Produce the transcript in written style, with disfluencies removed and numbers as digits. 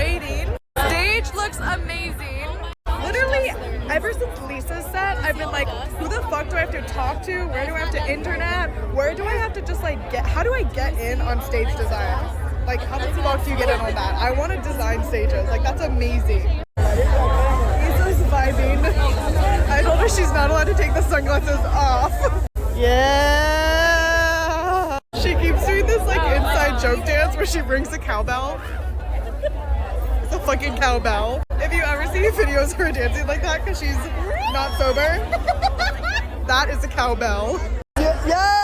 waiting. Stage looks amazing. Literally, ever since Lisa's set, I've been like, who the fuck do I have to talk to? Where do I have to internet? Where do I have to just like how do I get in on stage design? Like, how the fuck do you get in on that? I want to design stages. Like, that's amazing. Lisa's vibing. I told her she's not allowed to take the sunglasses off. Yeah! She keeps doing this like inside joke dance where she rings the cowbell. It's a fucking cowbell. If you ever see videos of her dancing like that because she's not sober, that is a cowbell. Yeah!